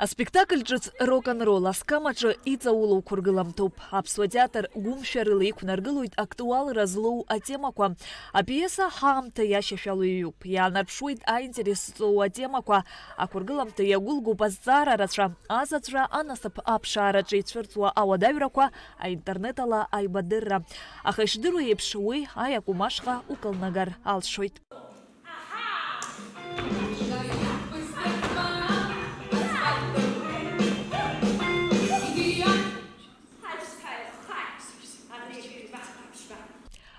А спектакль ҿыц рок-н-ролл аскамаҿы иҵаулоу қәыргыламҭоуп. Аԥсуа театр гәымшәарыла иқәнаргылоит актуалра злоу атемақәа. Апиеса ҳаамҭа иашьашәало иҩуп. Иаанарԥшуеит аинтерес зҵоу атемақәа. Ақәыргыламҭа иагәылгоуп азҵаара рацәа, азаҵәра анасыԥ аԥшаараҿы ицәырҵуа ауадаҩрақәа, аинтернет-ала аибадырра. Аха ишдыру еиԥш уи аиакәым ашҟа укылнагар алшоит.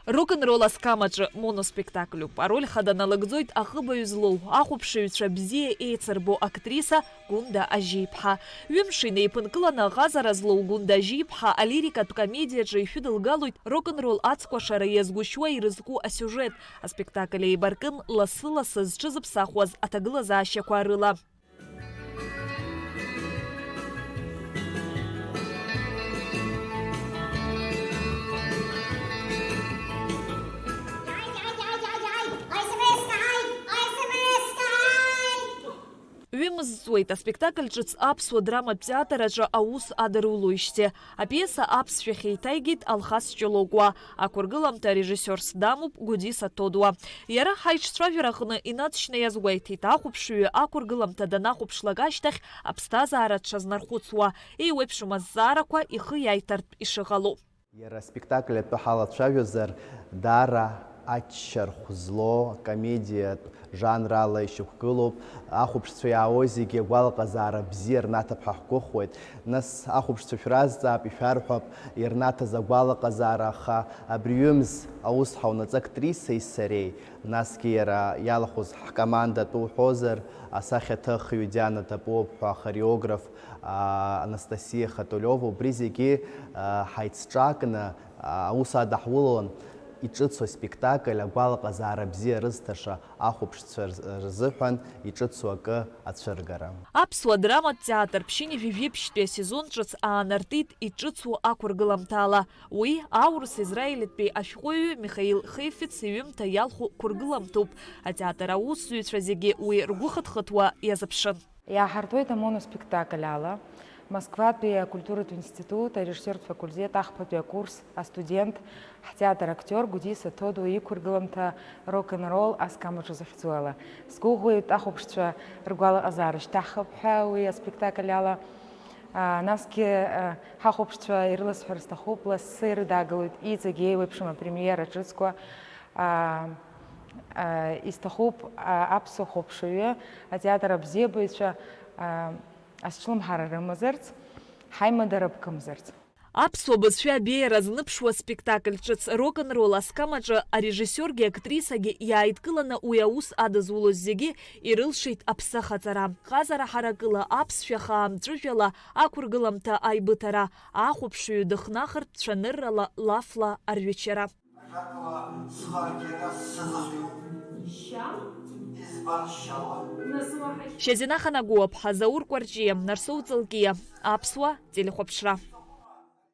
Рок-н-ролл аскамаҿы моноспектакльуп. Ароль хада налагӡоит ахыбаҩ злоу, ахәаԥшыҩцәа бзиа еицырбо актриса Гунда Ажьиԥҳа. Ҩымш инеиԥынкыланы ӷазара злоу Гунда Ажьиԥҳа алирикатә комедиаҿы ишәыдылгалоит рок-н-ролл ацкәашара иазгәышьуа ирызку асиужет. Аспектакль еибаркын лассы-лассы зҽызыԥсахуаз аҭагылазаашьақәа рыла. Ҩымызҵуеит аспектакль ҿыц аԥсуа драматә театраҿы аус адырулоижьҭеи. Апиеса аԥсшәахь еиҭаигеит Алхас Ҷлокәа. Ақәыргыламҭа арежиссиорс дамоуп Гәдиса Ҭодуа. Иара ҳаиҿцәажәараҟны инаҵшьны иазгәеиҭеит ахәаԥшҩы ақәыргыламҭа данахәаԥшлак ашьҭахь аԥсҭазаара дшазнархәыцуа, еиуеиԥшым азҵаарақәа ихы иааиҭартә ишыҟало. Иара спектакль атәы ҳалацәажәозар, даара аччархә зло комедиатә жанрала ишьақәгылоуп. Ахәаԥшцәа иаауа зегьы агәалаҟазаара бзиа ирнаҭап ҳәа ҳгәыхуеит. Нас ахәаԥшцәа шәразҵаап, ишәарҳәап ирнаҭаз агәалаҟазаара, аха абри ҩымз аус ҳаунаҵы актрисеи сареи, насгьы иара иалахәыз ҳкоманда тәуҳәозар, асахьаҭыхҩы Диана Таповԥҳа, ахореограф Анастасиа Хатулиова, убри зегьы ҳаицҿакны аус адаҳулон иҿыцу спектакль агәалаҟазаара бзиа рызҭаша ахәаԥшцәа рзыҳәан иҿыцу акы ацәыргара. Аԥсуа драматә театр ԥшьыни Вивиеԥшьтәи асезон ҿыц аанартит иҿыцу ақәыргыламҭала. Уи аурыс израилитәи ашәҟәыҩҩы Михаил Хеифиц иҩымҭа иалху қәыргыламҭоуп. Атеатр аусзуҩцәа зегьы уи ргәы хыҭхыҭуа иазыԥшын. Иааҳартуеит амоноспектакль ала. Москватәи акультуратә институт, арежиссиортә факультет, ахԥатәи акурс астудент, ҳтеатр актиор Гәдиса Ҭодуа иқәыргыламҭа рок-н-ролл аскамаҿы захьӡу ала. Сгәыӷуеит ахәаԥшцәа ргәалаҟазаара шьҭаҳхып ҳәа уи аспектакль ала. Насгьы ҳахәаԥшцәа ирыласҳәар сҭахуп, лассы ирыдаагылоит иҵегь еиуеиԥшым апремиера ҿыцқәа. Исҭахуп аԥсуа хәаԥшаҩы, атеатр абзиабаҩцәа асҿлымҳара рымазарц, ҳаимадара ԥкымзарц. Аԥсуа бызшәа абеиара зныԥшуа спектакль ҿыц рок-н-ролл аскамаҿы арежиссиоргьы актрисагьы иааидкыланы уи аус адызулоз зегьы ирылшеит аԥсахаҵара. Ҟазара ҳаракыла, аԥсшәа хаамҵәыжәала, ақәыргыламҭа аибыҭара, ахәаԥшҩы дыхнахыртә цәаныррала, лафла арҩычара. Шьазина Ханагәыԥҳа, Заур Кәарҷиа, Нарсоу Ҵылкиа, Аԥсуа телехәаԥшра.